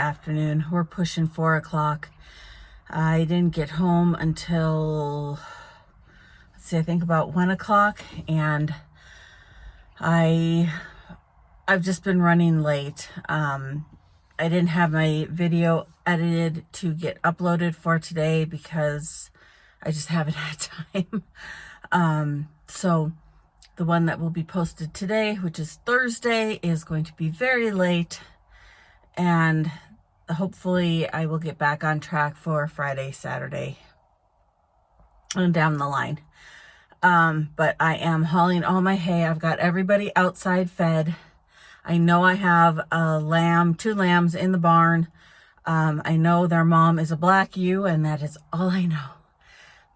afternoon. We're pushing 4 o'clock. I didn't get home until, let's see, I think about 1 o'clock, and I've just been running late. I didn't have my video edited to get uploaded for today because I just haven't had time. So the one that will be posted today, which is Thursday, is going to be very late, and hopefully I will get back on track for Friday, Saturday, and down the line. But I am hauling all my hay. I've got everybody outside fed. I know I have two lambs in the barn. I know their mom is a black ewe, and that is all I know.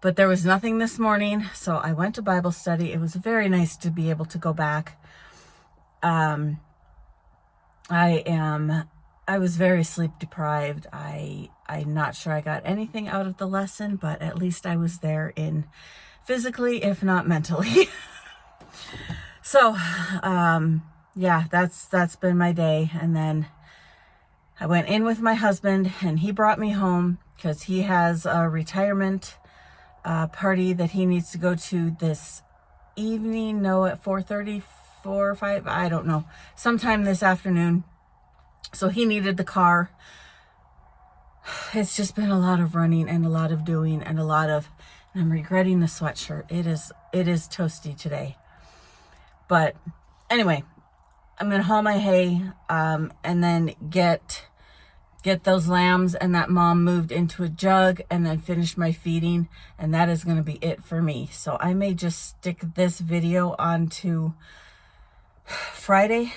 But there was nothing this morning, so I went to Bible study. It was very nice to be able to go back. I was very sleep deprived. I'm not sure I got anything out of the lesson, but at least I was there in physically, if not mentally. So, yeah, that's been my day. And then I went in with my husband, and he brought me home because he has a retirement party that he needs to go to this evening. No, at 4:30, 4 or 5, I don't know, sometime this afternoon. So he needed the car. It's just been a lot of running and a lot of doing and I'm regretting the sweatshirt. It is toasty today. But anyway, I'm going to haul my hay, and then get those lambs and that mom moved into a jug, and then finish my feeding. And that is going to be it for me. So I may just stick this video onto Friday,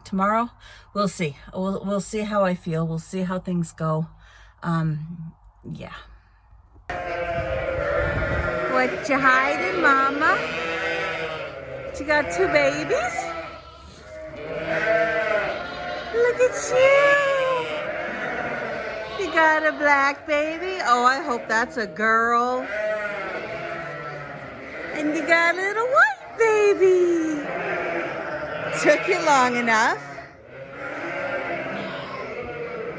tomorrow. We'll see. We'll see how I feel. We'll see how things go. Yeah. What you hiding, Mama? You got 2 babies? Look at you. You got a black baby? Oh, I hope that's a girl. And you got a little white baby. Took you long enough.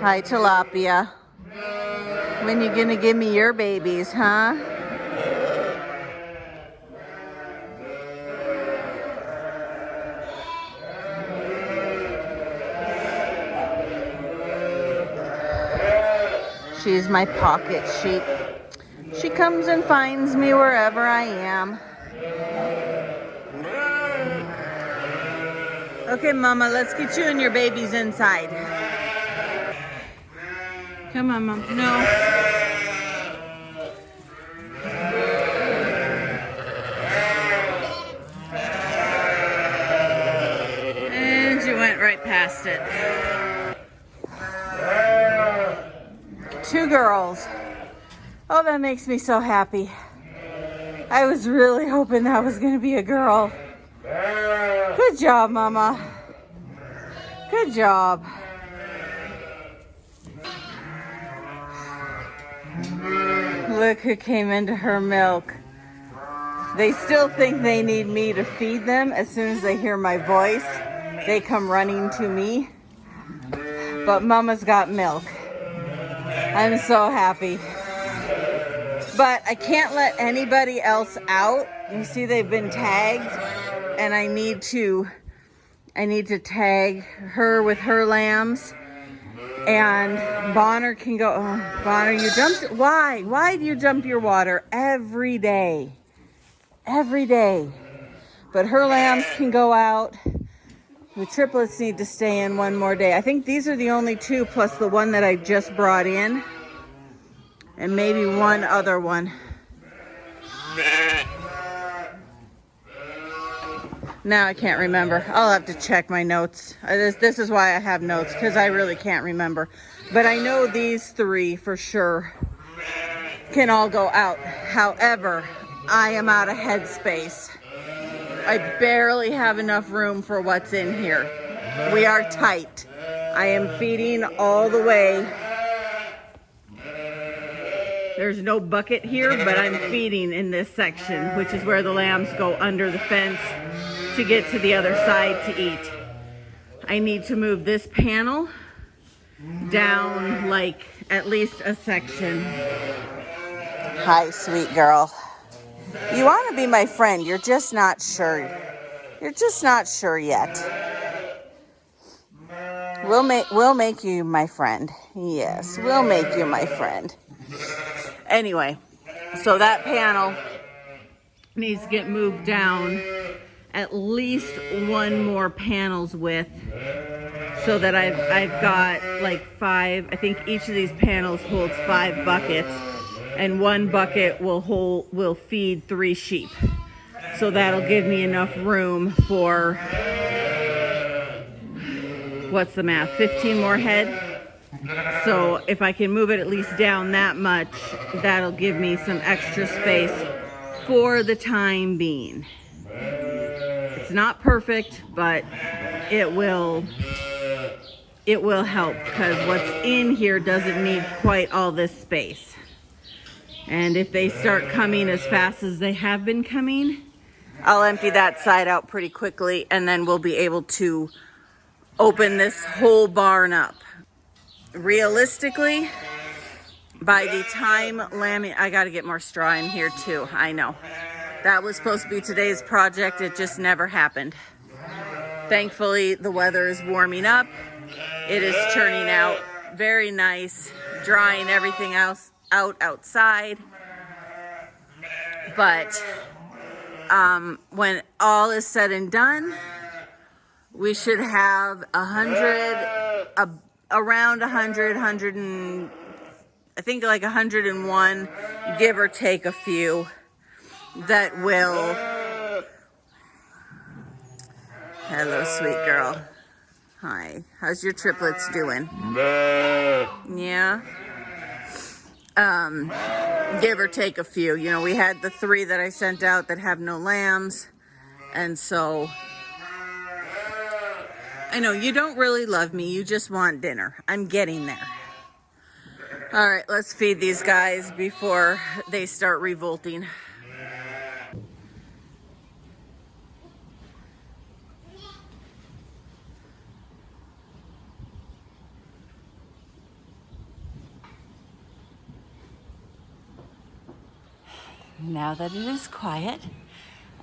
Hi, tilapia. When you gonna give me your babies, huh? She's my pocket sheep. She comes and finds me wherever I am. Okay, Mama, let's get you and your babies inside. Come on, Mom. No. And you went right past it. 2 girls. Oh, that makes me so happy. I was really hoping that was going to be a girl. Good job, Mama. Good job. Look who came into her milk. They still think they need me to feed them. As soon as they hear my voice, they come running to me. But Mama's got milk. I'm so happy. But I can't let anybody else out. You see, they've been tagged, and I need to tag her with her lambs. And Bonner can go. Oh, Bonner, you jumped. Why? Why do you jump your water every day? Every day. But her lambs can go out. The triplets need to stay in one more day. I think these are the only 2, plus the one that I just brought in. And maybe one other one. Now I can't remember. I'll have to check my notes. This is why I have notes, because I really can't remember. But I know these 3 for sure can all go out. However, I am out of headspace. I barely have enough room for what's in here. We are tight. I am feeding all the way. There's no bucket here, but I'm feeding in this section, which is where the lambs go under the fence to get to the other side to eat. I need to move this panel down like at least a section. Hi, sweet girl. You want to be my friend. You're just not sure. You're just not sure yet. We'll make you my friend. Yes, we'll make you my friend. Anyway, so that panel needs to get moved down at least one more panel's width, so that I've got like 5. I think each of these panels holds 5 buckets, and one bucket will feed 3 sheep. So that'll give me enough room for, what's the math, 15 more head. So if I can move it at least down that much, that'll give me some extra space for the time being. It's not perfect, but it will help, because what's in here doesn't need quite all this space. And if they start coming as fast as they have been coming, I'll empty that side out pretty quickly, and then we'll be able to open this whole barn up. Realistically, by the time lambing, I got to get more straw in here too. I know that was supposed to be today's project. It just never happened. Thankfully, the weather is warming up. It is turning out very nice, drying everything else out outside. But when all is said and done, we should have around 100, I think like 101, give or take a few, that will. Hello, sweet girl. Hi. How's your triplets doing? Yeah. Give or take a few. You know, we had the 3 that I sent out that have no lambs, and so I know you don't really love me. You just want dinner. I'm getting there. All right, let's feed these guys before they start revolting. Now that it is quiet,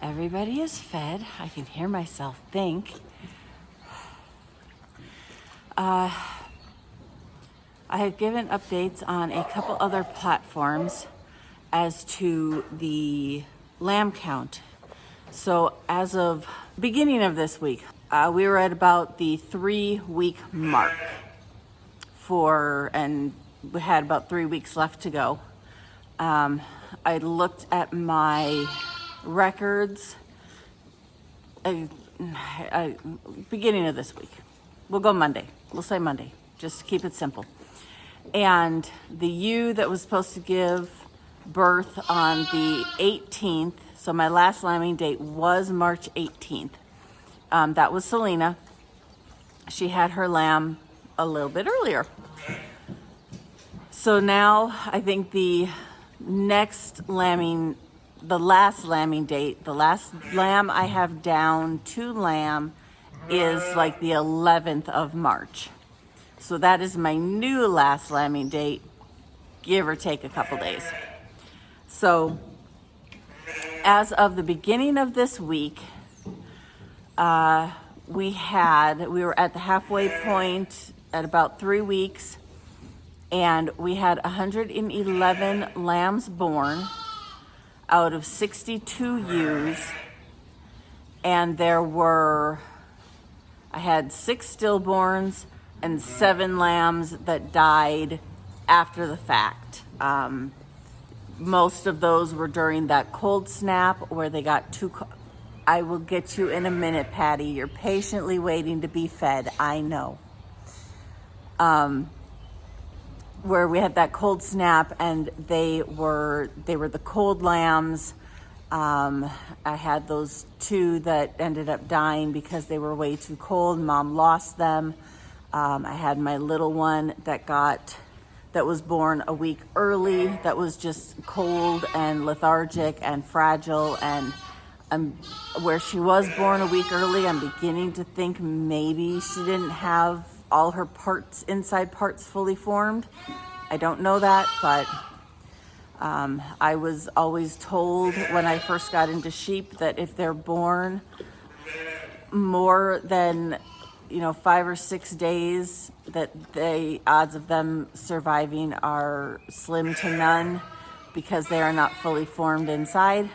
everybody is fed. I can hear myself think. I have given updates on a couple other platforms as to the lamb count. So as of beginning of this week, we were at about the 3-week mark and we had about 3 weeks left to go. I looked at my records beginning of this week. We'll go Monday. We'll say Monday, just to keep it simple. And the ewe that was supposed to give birth on the 18th, so my last lambing date was March 18th. That was Selena. She had her lamb a little bit earlier. So now I think the last lambing date, the last lamb I have down to lamb is like the 11th of March. So that is my new last lambing date, give or take a couple days. So as of the beginning of this week, we were at the halfway point at about 3 weeks, and we had 111 lambs born out of 62 ewes, and I had 6 stillborns and 7 lambs that died after the fact. Most of those were during that cold snap where they got too cold. I will get you in a minute, Patty. You're patiently waiting to be fed. I know. Where we had that cold snap, and they were the cold lambs. I had those 2 that ended up dying because they were way too cold. Mom lost them. I had my little one that was born a week early, that was just cold and lethargic and fragile. And where she was born a week early, I'm beginning to think maybe she didn't have all her parts, inside parts fully formed. I don't know that, but I was always told when I first got into sheep that if they're born more than 5 or 6 days, that the odds of them surviving are slim to none because they are not fully formed inside.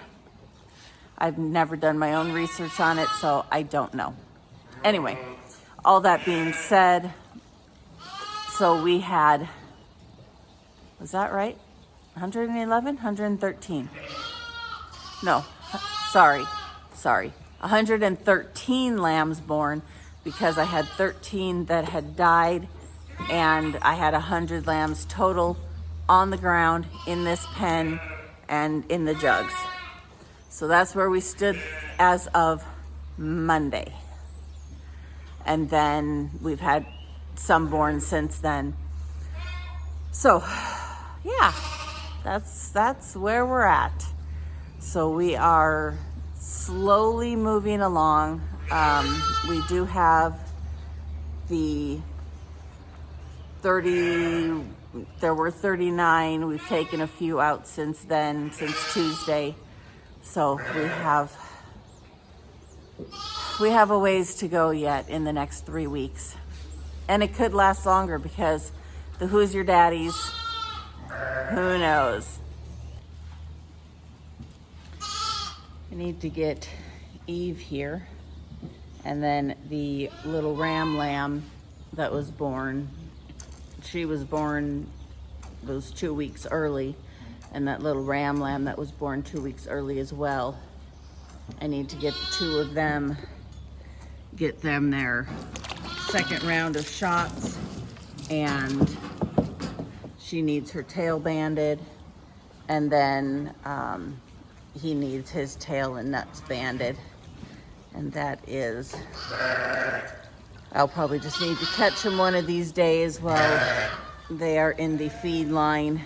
I've never done my own research on it, so I don't know. Anyway, all that being said, so we had, was that right? 111, 113. No, sorry. 113 lambs born, because I had 13 that had died, and I had 100 lambs total on the ground in this pen and in the jugs. So that's where we stood as of Monday. And then we've had some born since then. So yeah, that's where we're at. So we are slowly moving along. We do have the 30, there were 39. We've taken a few out since then, since Tuesday. So we have a ways to go yet in the next 3 weeks. And it could last longer because the Who's Your Daddies, who knows? I need to get Eve here. And then the little ram lamb that was born, she was born those 2 weeks early. And that little ram lamb that was born 2 weeks early as well. I need to get the two of them, get them their second round of shots, and she needs her tail banded, and then he needs his tail and nuts banded, and that is, I'll probably just need to catch him one of these days while they are in the feed line